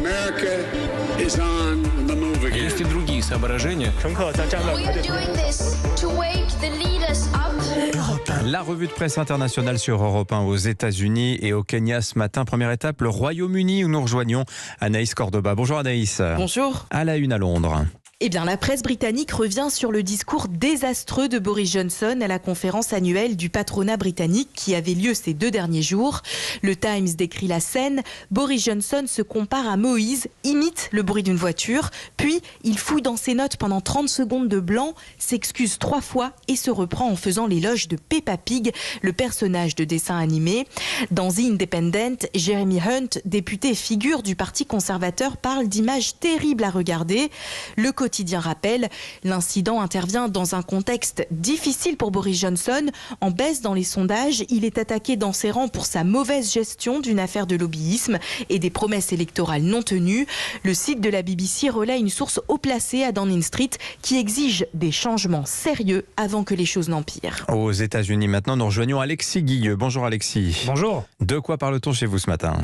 America is on the move again. Есть и другие соображения. We are doing this to wake the leaders up. La revue de presse internationale sur Europe 1 aux États-Unis et au Kenya ce matin. Première étape, le Royaume-Uni où nous rejoignons Anaïs Cordoba. Bonjour Anaïs. Bonjour. À la une à Londres. Eh bien, la presse britannique revient sur le discours désastreux de Boris Johnson à la conférence annuelle du patronat britannique qui avait lieu ces 2 derniers jours. Le Times décrit la scène. Boris Johnson se compare à Moïse, imite le bruit d'une voiture, puis il fouille dans ses notes pendant 30 secondes de blanc, s'excuse 3 fois et se reprend en faisant l'éloge de Peppa Pig, le personnage de dessin animé. Dans The Independent, Jeremy Hunt, député figure du Parti conservateur, parle d'images terribles à regarder. Le quotidien rappelle, l'incident intervient dans un contexte difficile pour Boris Johnson. En baisse dans les sondages, il est attaqué dans ses rangs pour sa mauvaise gestion d'une affaire de lobbyisme et des promesses électorales non tenues. Le site de la BBC relaie une source haut placée à Downing Street qui exige des changements sérieux avant que les choses n'empirent. Aux États-Unis maintenant, nous rejoignons Alexis Guilleux. Bonjour Alexis. Bonjour. De quoi parle-t-on chez vous ce matin ?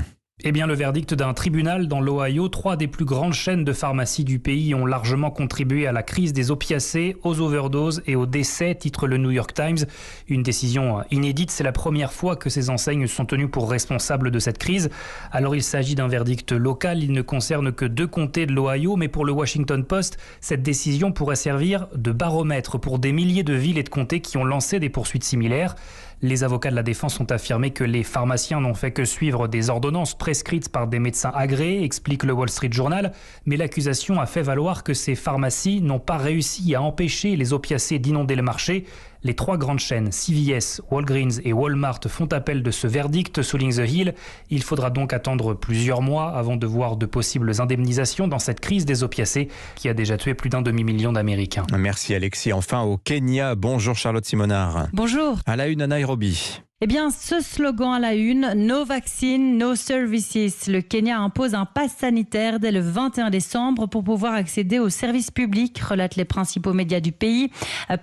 Eh bien, le verdict d'un tribunal dans l'Ohio. 3 des plus grandes chaînes de pharmacie du pays ont largement contribué à la crise des opiacés, aux overdoses et aux décès, titre le New York Times. Une décision inédite, c'est la première fois que ces enseignes sont tenues pour responsables de cette crise. Alors, il s'agit d'un verdict local, il ne concerne que 2 comtés de l'Ohio, mais pour le Washington Post, cette décision pourrait servir de baromètre pour des milliers de villes et de comtés qui ont lancé des poursuites similaires. Les avocats de la défense ont affirmé que les pharmaciens n'ont fait que suivre des ordonnances prescrites par des médecins agréés, explique le Wall Street Journal. Mais l'accusation a fait valoir que ces pharmacies n'ont pas réussi à empêcher les opiacés d'inonder le marché. Les 3 grandes chaînes, CVS, Walgreens et Walmart, font appel de ce verdict, souligne The Hill. Il faudra donc attendre plusieurs mois avant de voir de possibles indemnisations dans cette crise des opiacés qui a déjà tué plus d'1 demi-million d'Américains. Merci Alexis. Enfin au Kenya, bonjour Charlotte Simonard. Bonjour. À la une à Nairobi. Eh bien, ce slogan à la une, No Vaccine, No Services. Le Kenya impose un pass sanitaire dès le 21 décembre pour pouvoir accéder aux services publics, relatent les principaux médias du pays.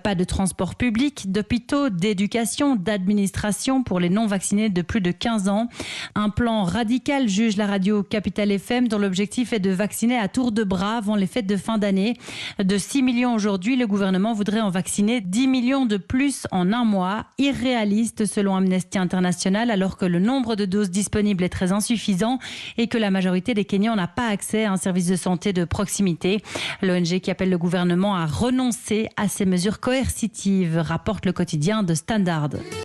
Pas de transport public, d'hôpitaux, d'éducation, d'administration pour les non-vaccinés de plus de 15 ans. Un plan radical, juge la radio Capital FM, dont l'objectif est de vacciner à tour de bras avant les fêtes de fin d'année. De 6 millions aujourd'hui, le gouvernement voudrait en vacciner 10 millions de plus en un mois. Irréaliste selon Amnesty International, alors que le nombre de doses disponibles est très insuffisant et que la majorité des Kenyans n'a pas accès à un service de santé de proximité. L'ONG qui appelle le gouvernement à renoncer à ces mesures coercitives, rapporte le quotidien de Standard.